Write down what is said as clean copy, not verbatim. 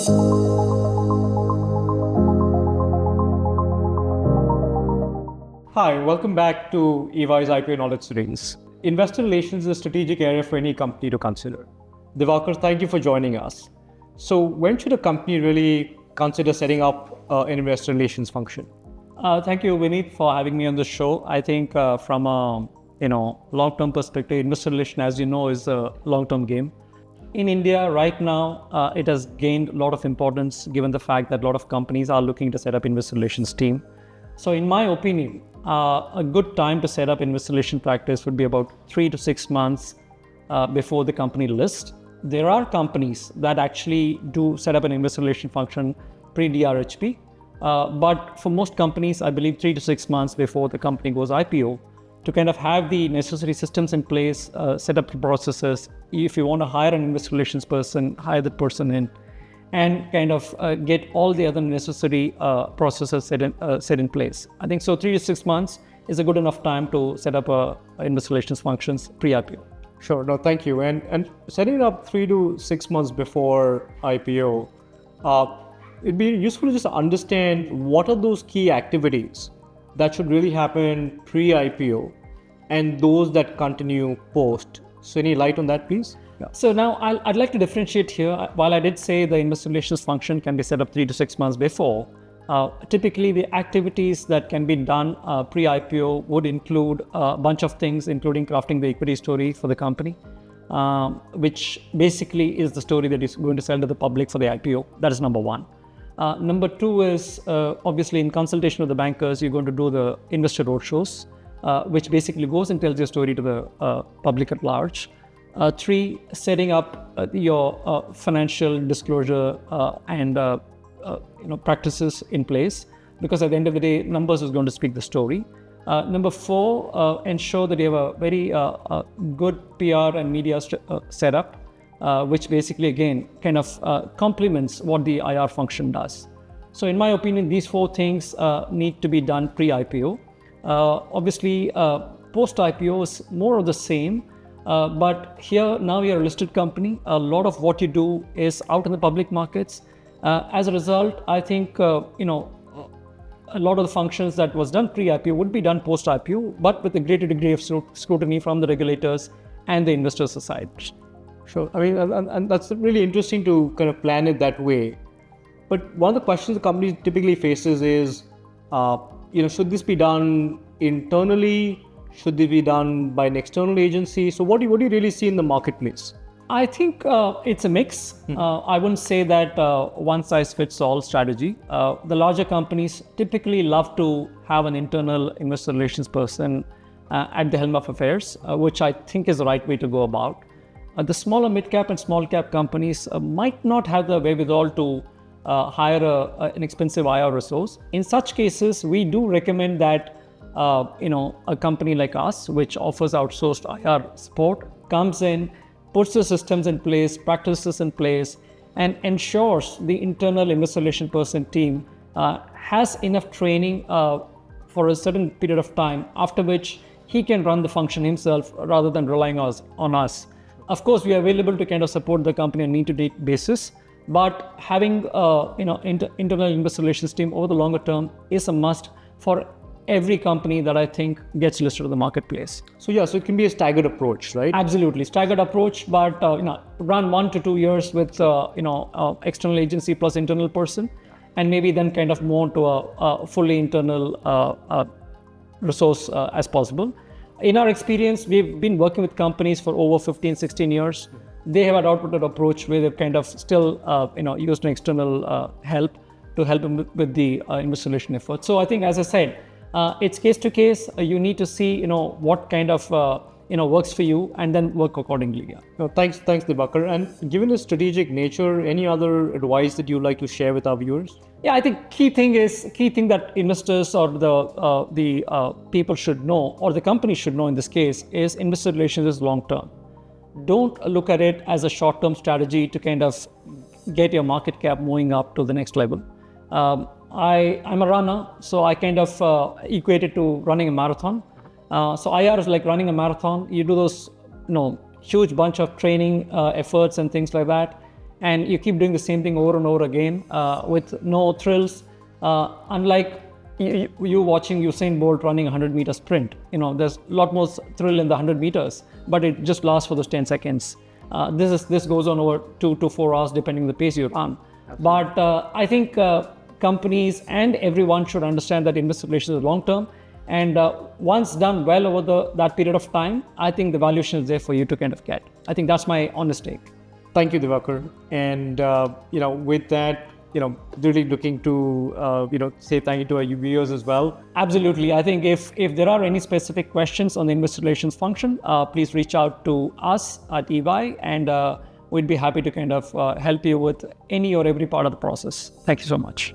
Hi, welcome back to EY's IPO Knowledge Series. Investor relations is a strategic area for any company to consider. Diwakar, thank you for joining us. So when should a company really consider setting up an investor relations function? Thank you, Veenit, for having me on the show. I think from a long-term perspective, investor relation, as you know, is a long-term game. In India right now, it has gained a lot of importance given the fact that a lot of companies are looking to set up investor relations team. So in my opinion, a good time to set up investor relations practice would be about 3 to 6 months before the company lists. There are companies that actually do set up an investor relations function pre-DRHP, but for most companies, I believe 3 to 6 months before the company goes IPO, to kind of have the necessary systems in place, set up the processes. If you want to hire an investor relations person, hire that person in, and kind of get all the other necessary processes set in place. I think so 3 to 6 months is a good enough time to set up a investor relations functions pre-IPO. Sure, no, thank you. And setting it up 3 to 6 months before IPO, it'd be useful to just understand what are those key activities that should really happen pre-IPO and those that continue post. So any light on that, please? Yeah. So now I'd like to differentiate here. While I did say the investor relations function can be set up 3 to 6 months before, typically the activities that can be done pre-IPO would include a bunch of things, including crafting the equity story for the company, which basically is the story that is going to sell to the public for the IPO. That is number one. Number two is obviously in consultation with the bankers, you're going to do the investor roadshows, which basically goes and tells your story to the public at large. 3, setting up your financial disclosure and practices in place, because at the end of the day, numbers is going to speak the story. Number 4, ensure that you have a very good PR and media setup, which basically again kind of complements what the IR function does. So in my opinion, these 4 things need to be done pre-IPO. Obviously, post-IPO is more of the same, but here now you're a listed company. A lot of what you do is out in the public markets. As a result, I think a lot of the functions that was done pre-IPO would be done post-IPO, but with a greater degree of scrutiny from the regulators and the investor society. Sure. I mean, and that's really interesting to kind of plan it that way. But one of the questions the company typically faces is, should this be done internally? Should this be done by an external agency? So what do you really see in the marketplace? I think it's a mix. I wouldn't say that one size fits all strategy. The larger companies typically love to have an internal investor relations person at the helm of affairs, which I think is the right way to go about. The smaller mid-cap and small-cap companies might not have the wherewithal to hire an expensive IR resource. In such cases, we do recommend that a company like us, which offers outsourced IR support, comes in, puts the systems in place, practices in place, and ensures the internal investor relations person team has enough training for a certain period of time, after which he can run the function himself rather than relying on us. Of course, we are available to kind of support the company on a need-to-need basis, but having internal investor relations team over the longer term is a must for every company that I think gets listed in the marketplace. So yeah, so it can be a staggered approach, right? Absolutely, staggered approach, but run 1 to 2 years with external agency plus internal person, and maybe then kind of move to a fully internal resource as possible. In our experience, we've been working with companies for over 15, 16 years. They have adopted an approach where they've kind of still used an external help to help them with the investor relation effort. So I think, as I said, it's case to case. You need to see what kind of works for you, and then work accordingly. Yeah. No, thanks, Diwakar. And given the strategic nature, any other advice that you'd like to share with our viewers? Yeah, I think key thing that investors or the people should know, or the company should know in this case, is investor relations is long term. Don't look at it as a short term strategy to kind of get your market cap moving up to the next level. I'm a runner, so I kind of equate it to running a marathon. So IR is like running a marathon. You do those, huge bunch of training efforts and things like that. and you keep doing the same thing over and over again with no thrills. Unlike you watching Usain Bolt running a 100-meter sprint, there's a lot more thrill in the 100 meters, but it just lasts for those 10 seconds. This goes on over 2 to 4 hours depending on the pace you run. But I think companies and everyone should understand that investor relations is long term, and once done well over that period of time, I think the valuation is there for you to kind of get. I think that's my honest take. Thank you, Diwakar. And with that, really looking to say thank you to our viewers as well. Absolutely. I think if there are any specific questions on the investor relations function, please reach out to us at EY, and we'd be happy to kind of help you with any or every part of the process. Thank you so much.